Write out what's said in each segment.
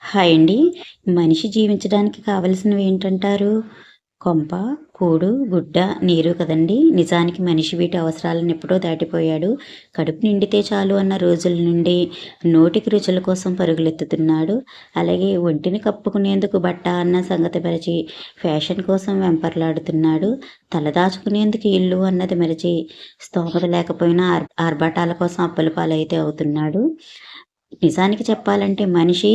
Hi అండి. మనిషి జీవించడానికి కావలసినవి ఏంటంటారు? కొంప, కూడు, గుడ్డ, నీరు కదండీ! నిజానికి మనిషి వీటి అవసరాలను ఎప్పుడో దాటిపోయాడు. కడుపు నిండితే చాలు అన్న రోజుల నుండి నోటికి రుచుల కోసం పరుగులెత్తుతున్నాడు. అలాగే ఒంటిని కప్పుకునేందుకు బట్ట అన్న సంగతి మరచి ఫ్యాషన్ కోసం వెంపర్లాడుతున్నాడు. తలదాచుకునేందుకు ఇల్లు అన్నది మరచి స్తోమత లేకపోయినా ఆర్భాటాల కోసం అప్పుల పాలైతే అవుతున్నాడు. నిజానికి చెప్పాలంటే మనిషి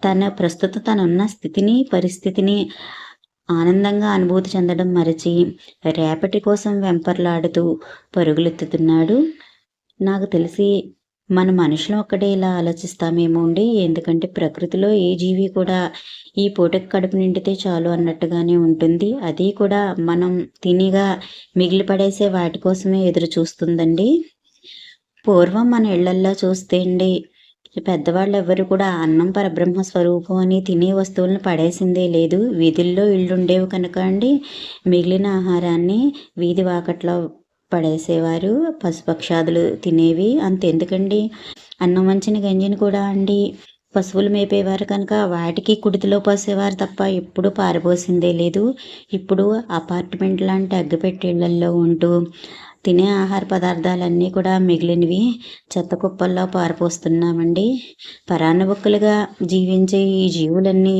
తనున్న స్థితిని, పరిస్థితిని ఆనందంగా అనుభూతి చెందడం మరచి రేపటి కోసం వెంపర్లాడుతూ పరుగులెత్తుతున్నాడు. నాకు తెలిసి మన మనుషులం ఒక్కటే ఇలా ఆలోచిస్తామేమో అండి. ఎందుకంటే ప్రకృతిలో ఏ జీవి కూడా ఈ పూటకి కడుపు నిండితే చాలు అన్నట్టుగానే ఉంటుంది. అది కూడా మనం తినిగా మిగిలి పడేసే వాటి కోసమే ఎదురు చూస్తుందండి. పూర్వం మన ఇళ్లల్లో చూస్తే అండి, పెద్దవాళ్ళు ఎవ్వరు కూడా అన్నం పరబ్రహ్మ స్వరూపం అని తినే వస్తువులను పడేసిందే లేదు. వీధుల్లో ఇళ్ళుండేవి కనుక అండి, మిగిలిన ఆహారాన్ని వీధి వాకట్లో పడేసేవారు. పశుపక్షాదులు తినేవి. అంతెందుకండి, అన్నం వంచిన గంజిని కూడా అండి పశువులు మేపేవారు కనుక వాటికి కుడితిలో పోసేవారు తప్ప ఎప్పుడూ పారబోసిందే లేదు. ఇప్పుడు అపార్ట్మెంట్ లాంటి అగ్గిపెట్టెళ్లల్లో ఉంటూ తినే ఆహార పదార్థాలన్నీ కూడా మిగిలినవి చెత్త కుప్పల్లో పారపోస్తున్నామండి. పరాన్నబుక్కులుగా జీవించే ఈ జీవులన్నీ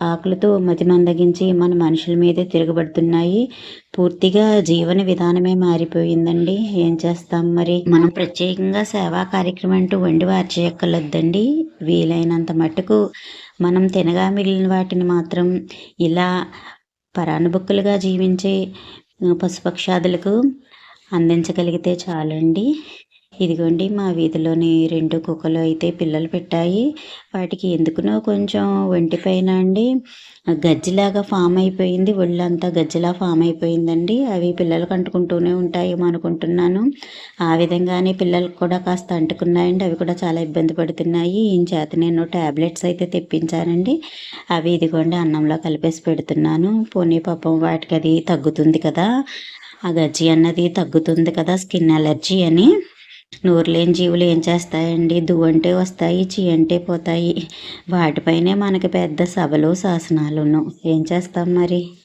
ఆకలితో మతిమందగించి మన మనుషుల మీదే తిరగబడుతున్నాయి. పూర్తిగా జీవన విధానమే మారిపోయిందండి. ఏం చేస్తాం మరి? మనం ప్రత్యేకంగా సేవా కార్యక్రమం అంటూ వండి వార్చేయక్కర్లేదండి. వీలైనంత మట్టుకు మనం తినగా మిగిలిన వాటిని మాత్రం ఇలా పరాన్నబుక్కులుగా జీవించే పశుపక్షాదులకు అందించగలిగితే చాలండి. ఇదిగోండి మా వీధిలోని 2 కుక్కలు అయితే పిల్లలు పెట్టాయి. వాటికి ఎందుకునో కొంచెం ఒంటిపైన అండి గజ్జిలాగా ఫామ్ అయిపోయింది. ఒళ్ళంతా గజ్జిలా ఫామ్ అయిపోయిందండి. అవి పిల్లలకు అంటుకుంటూనే ఉంటాయేమో అనుకుంటున్నాను. ఆ విధంగానే పిల్లలకు కూడా కాస్త అంటుకున్నాయండి. అవి కూడా చాలా ఇబ్బంది పడుతున్నాయి. చేత నేను టాబ్లెట్స్ అయితే తెప్పించానండి. అవి ఇదిగోండి అన్నంలో కలిపేసి పెడుతున్నాను. పోనీ పాపం వాటికి అది తగ్గుతుంది కదా, ఆ గజ్జి అన్నది తగ్గుతుంది కదా, స్కిన్ అలర్జీ అని. నోరు లేని జీవులు ఏం చేస్తాయండి? దు అంటే వస్తాయి, చీ అంటే పోతాయి. వాటిపైనే మనకి పెద్ద సభలు శాసనాలును. ఏం చేస్తాం మరి?